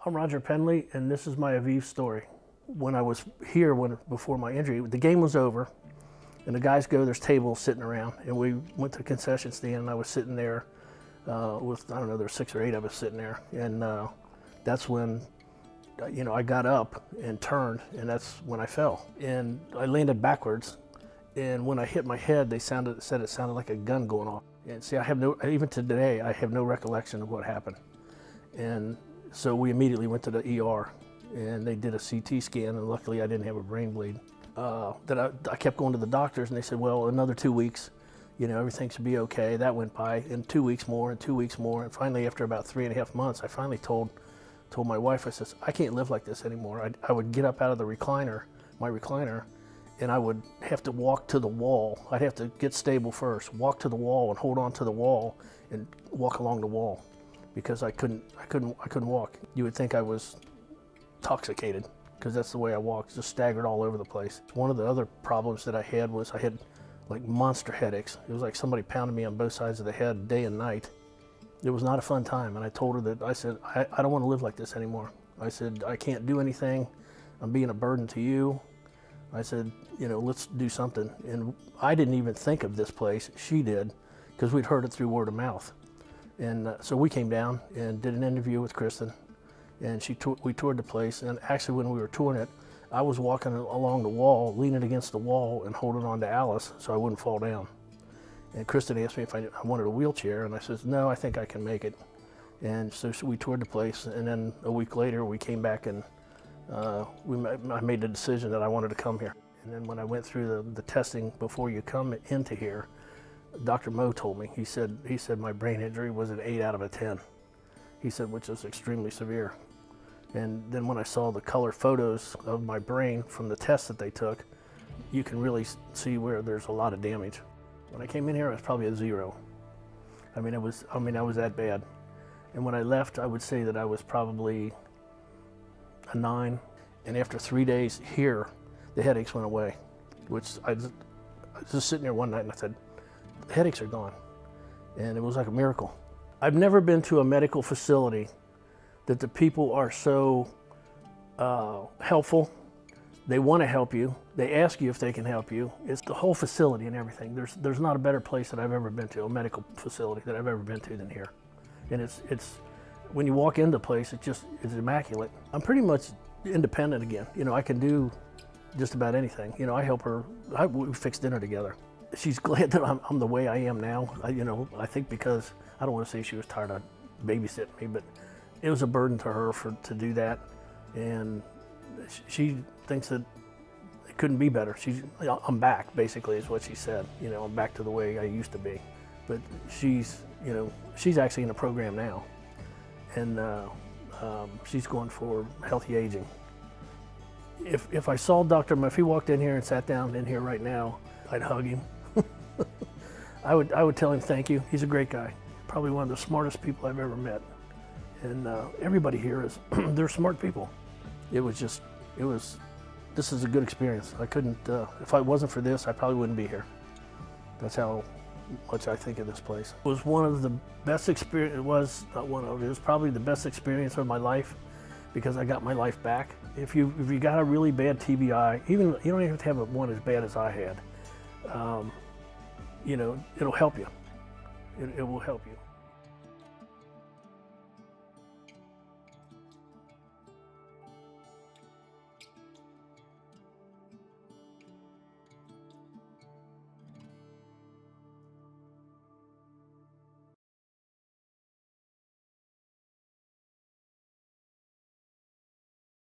I'm Rodger Penley, and this is my Aviv story. When I was here, before my injury, the game was over, and the guys go, there's tables sitting around, and we went to the concession stand, and I was sitting there with, I don't know, there's 6 or 8 of us sitting there, and that's when, I got up and turned, and that's when I fell. And I landed backwards, and when I hit my head, they said it sounded like a gun going off. And see, even today, I have no recollection of what happened. And so we immediately went to the ER, and they did a CT scan, and luckily I didn't have a brain bleed. I kept going to the doctors, and they said, well, another 2 weeks, everything should be okay. That went by, and 2 weeks more, and 2 weeks more, and finally, after about 3.5 months, I finally told my wife, I says, I can't live like this anymore. I would get up out of the recliner, my recliner, and I would have to walk to the wall. I'd have to get stable first, walk to the wall and hold on to the wall and walk along the wall, because I couldn't walk. You would think I was intoxicated, because that's the way I walked, just staggered all over the place. One of the other problems that I had was I had like monster headaches. It was like somebody pounded me on both sides of the head day and night. It was not a fun time, and I told her that, I said, I don't want to live like this anymore. I said, I can't do anything. I'm being a burden to you. I said, let's do something. And I didn't even think of this place. She did, because we'd heard it through word of mouth. And so we came down and did an interview with Kristen, and we toured the place. And actually, when we were touring it, I was walking along the wall, leaning against the wall and holding on to Alice so I wouldn't fall down. And Kristen asked me if I wanted a wheelchair, and I said, no, I think I can make it. And so we toured the place, and then a week later we came back, and I made the decision that I wanted to come here. And then when I went through the testing before you come into here, Dr. Mo told me, he said my brain injury was an 8 out of a 10. He said, which is extremely severe. And then when I saw the color photos of my brain from the tests that they took, you can really see where there's a lot of damage. When I came in here, I was probably a 0. I was that bad. And when I left, I would say that I was probably a 9. And after 3 days here, the headaches went away, which I was just sitting there one night and I said, the headaches are gone. And it was like a miracle. I've never been to a medical facility that the people are so helpful. They want to help you. They ask you if they can help you. It's the whole facility and everything. There's not a better place that I've ever been to, a medical facility that I've ever been to than here. And it's when you walk into the place, it's immaculate. I'm pretty much independent again. I can do just about anything. I help her. We fix dinner together. She's glad that I'm the way I am now. I think because, I don't want to say she was tired of babysitting me, but it was a burden to her to do that. And she thinks that it couldn't be better. I'm back, basically, is what she said. I'm back to the way I used to be. But she's actually in a program now. And she's going for healthy aging. If I saw Dr. Mo, if he walked in here and sat down in here right now, I'd hug him. I would tell him thank you. He's a great guy. Probably one of the smartest people I've ever met. And everybody here they're smart people. This is a good experience. I couldn't, if it wasn't for this, I probably wouldn't be here. That's how much I think of this place. It was one of the best experience, it was probably the best experience of my life, because I got my life back. If you got a really bad TBI, you don't even have to have one as bad as I had, it'll help you. It will help you.